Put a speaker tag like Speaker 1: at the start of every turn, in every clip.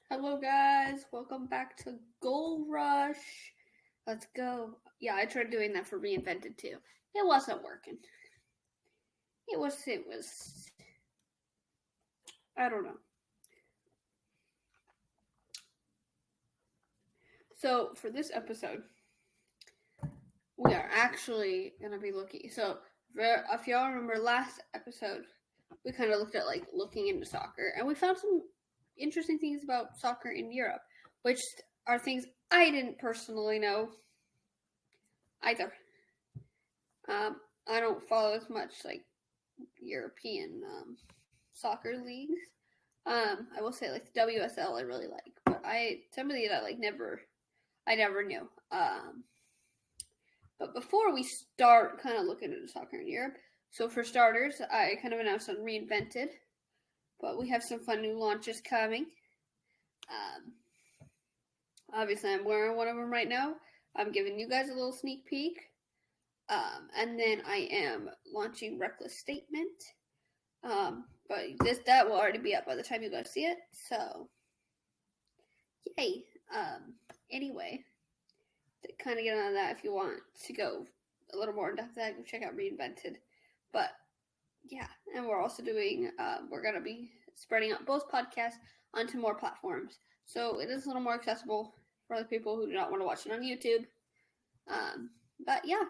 Speaker 1: Hello, guys. Welcome back to Gold Rush. Let's go. Yeah, I tried doing that for Reinvented too. It wasn't working. It was. I don't know. So, for this episode, we are actually going to be looking. So, if y'all remember last episode, we kind of looked at like looking into soccer, and we found some interesting things about soccer in Europe, which are things I didn't personally know either. I don't follow as much like European soccer leagues. I will say like the WSL I really like, but some of these I never knew. But before we start kind of looking at soccer in Europe, so for starters, I kind of announced on Reinvented, but we have some fun new launches coming. Um, Obviously, I'm wearing one of them right now. I'm giving you guys a little sneak peek. And then I am launching Reckless Statement. But that will already be up by the time you guys see it. So, yay. Anyway, to kind of get on that, if you want to go a little more in depth, that go check out Reinvented. But yeah, and we're also doing. We're gonna be spreading out both podcasts onto more platforms, so it is a little more accessible for the people who do not want to watch it on YouTube. But yeah.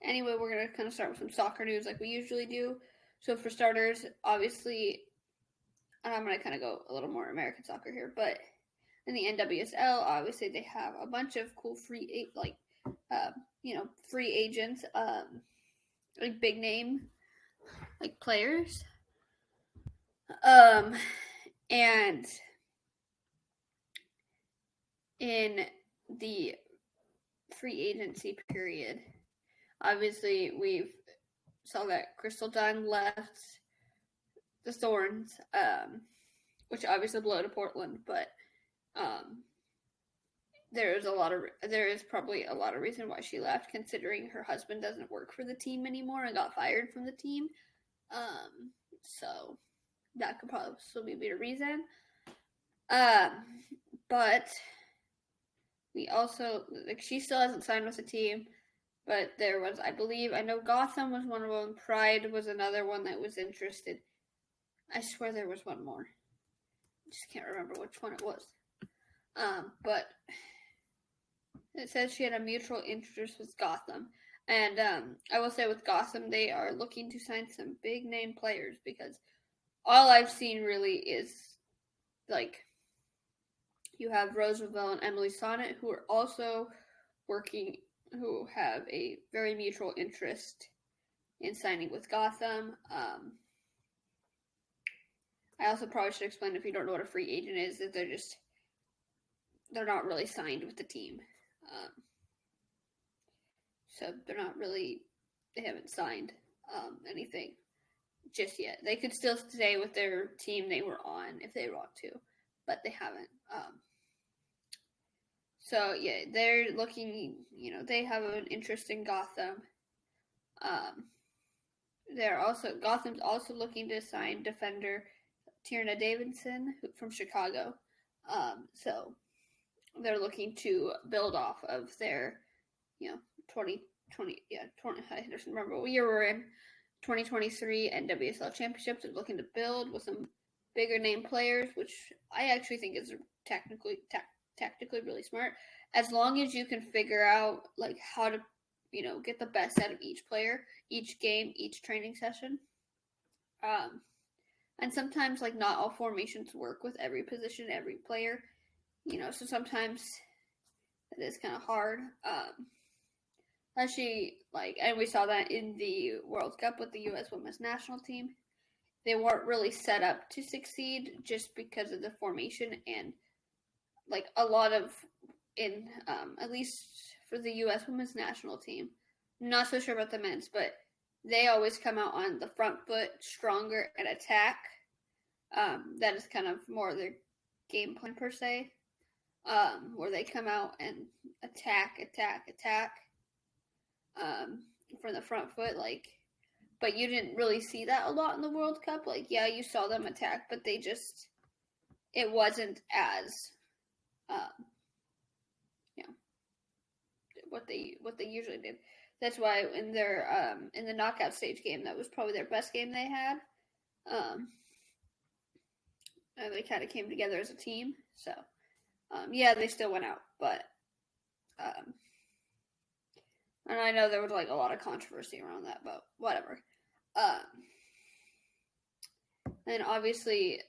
Speaker 1: Anyway, we're gonna kind of start with some soccer news like we usually do. So for starters, obviously, and I'm gonna kind of go a little more American soccer here, but in the NWSL, obviously they have a bunch of cool free agents, like big name like players, um, and in the free agency period, obviously we've saw that Crystal Dunn left the Thorns, which obviously blew to Portland, but um, there is probably a lot of reason why she left, considering her husband doesn't work for the team anymore and got fired from the team. So that could possibly be the reason. Um, but we also like she still hasn't signed with the team. But there was, I know Gotham was one of them. Pride was another one that was interested. I swear there was one more. I just can't remember which one it was. But it says she had a mutual interest with Gotham. And I will say with Gotham, they are looking to sign some big name players because all I've seen really is like you have Roosevelt and Emily Sonnet who are also working, who have a very mutual interest in signing with Gotham. I also probably should explain if you don't know what a free agent is that they're not really signed with the team. Um, so they haven't signed anything just yet. They could still stay with their team they were on if they want to, but they haven't. So yeah, they're looking. They have an interest in Gotham. Um, Gotham's also looking to sign defender Tierna Davidson from Chicago. So they're looking to build off of their, 2020, yeah, 20, I just remember what year we're in, 2023 NWSL Championships. They're looking to build with some bigger name players, which I actually think is tactically really smart. As long as you can figure out like how to, get the best out of each player, each game, each training session. Um, and sometimes like not all formations work with every position, every player. So sometimes it is kind of hard. Actually, and we saw that in the World Cup with the U.S. Women's National Team. They weren't really set up to succeed just because of the formation and like a lot of at least for the U.S. Women's National Team. I'm not so sure about the men's, but they always come out on the front foot stronger and attack. That is kind of more their game plan per se, where they come out and attack, from the front foot. But you didn't really see that a lot in the World Cup. Like, yeah, you saw them attack, but they just it wasn't as you know what they usually did. That's why in their in the knockout stage game, that was probably their best game they had. And they kind of came together as a team. So yeah, they still went out, but and I know there was like a lot of controversy around that, but whatever. And obviously,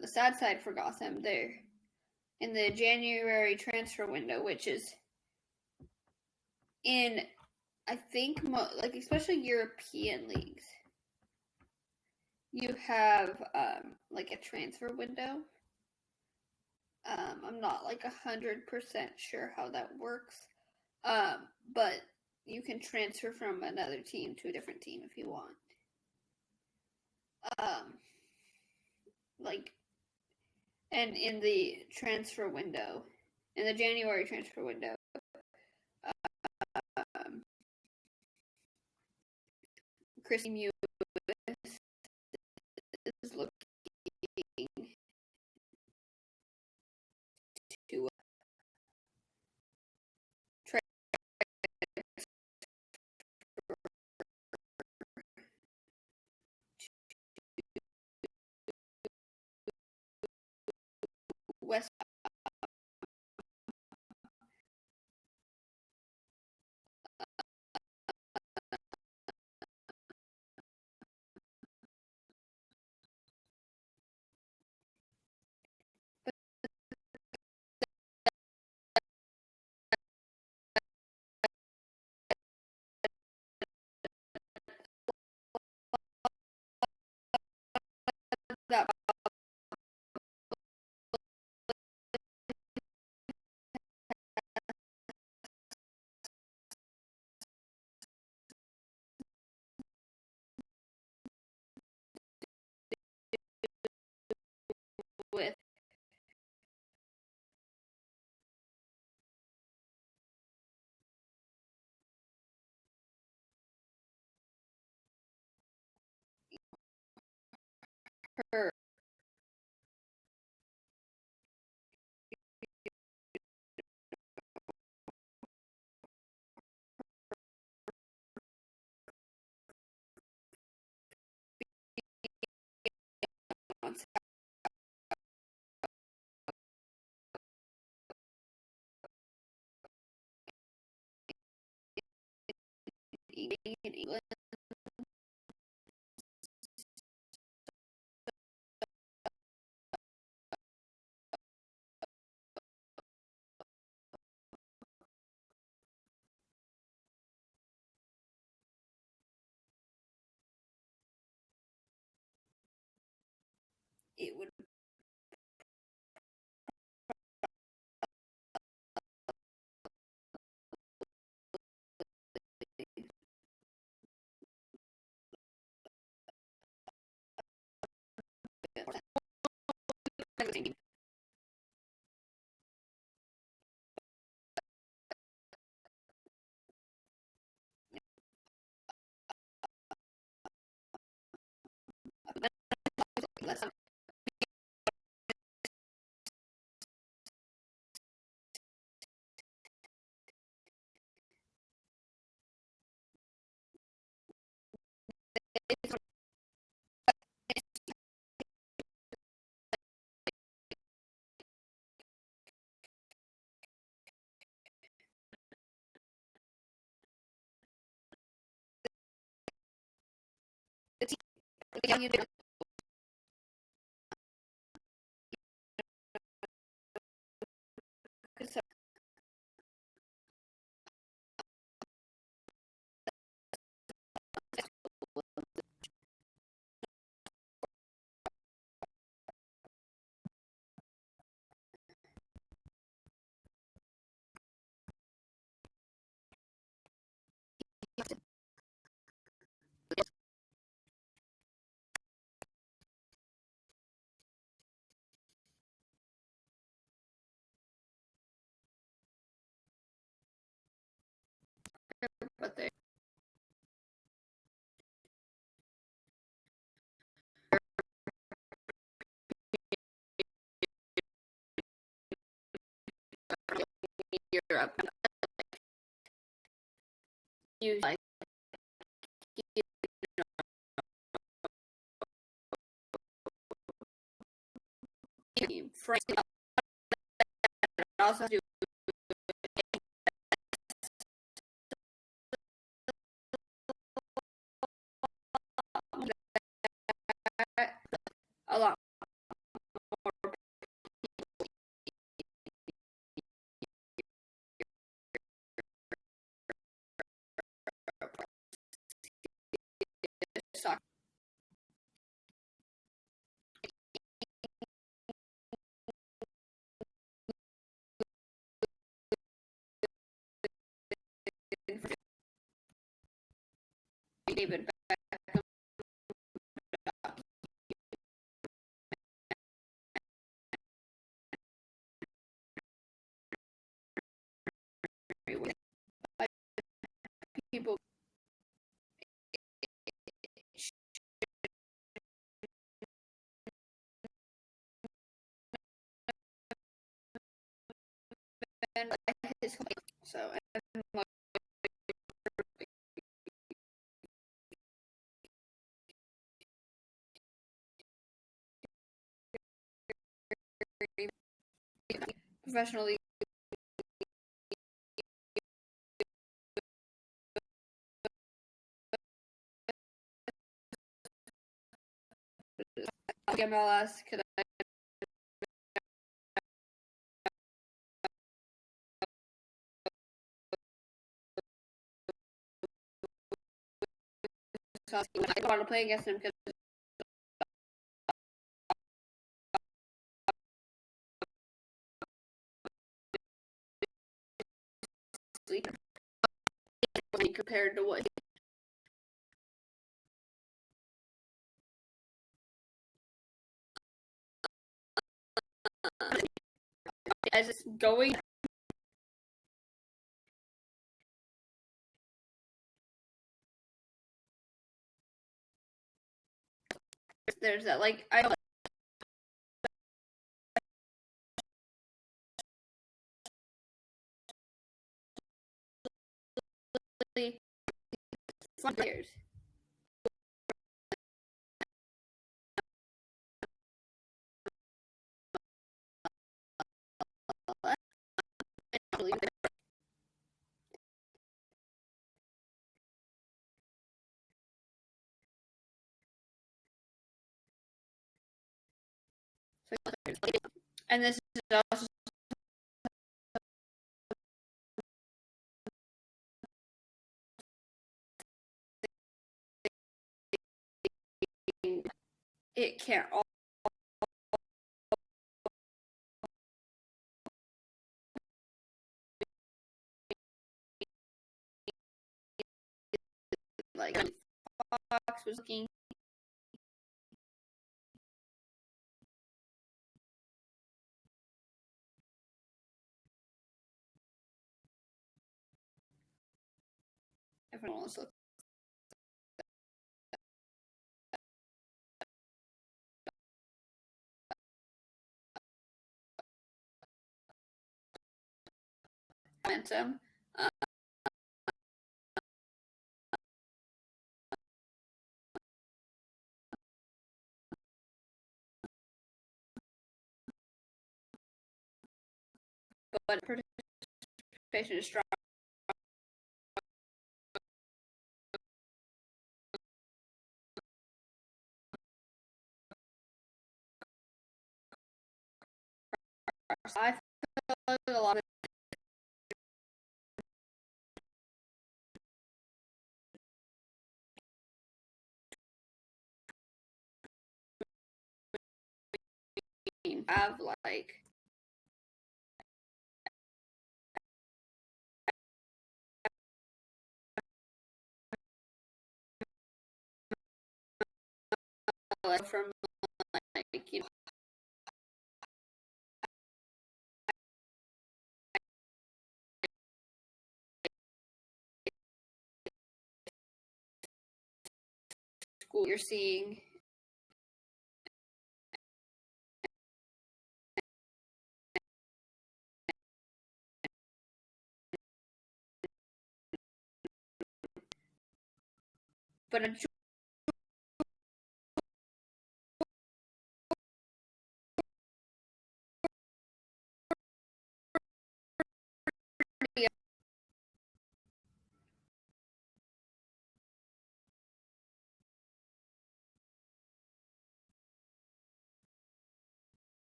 Speaker 1: the sad side for Gotham, they're in the January transfer window, which is in, I think, like especially European leagues, you have like a transfer window. I'm not like 100% sure how that works, but you can transfer from another team to a different team if you want. Like, and in the transfer window, in the January transfer window, Chris Mew is looking to trade West that with her in England. It would the Europe. Use like France also do a lot more soccer. David Beckham people his so professionally MLS could I want to play against him because compared to what as it's going. There's that like I players. And this is also it can't all like Fox was looking everyone was looking momentum. But participation is strong. I feel a lot of teams have like from like you know school you're seeing but a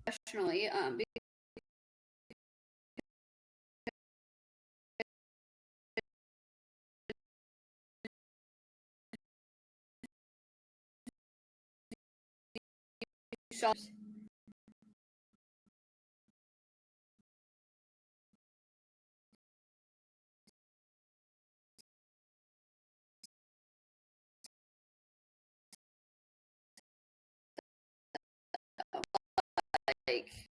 Speaker 1: professionally, because like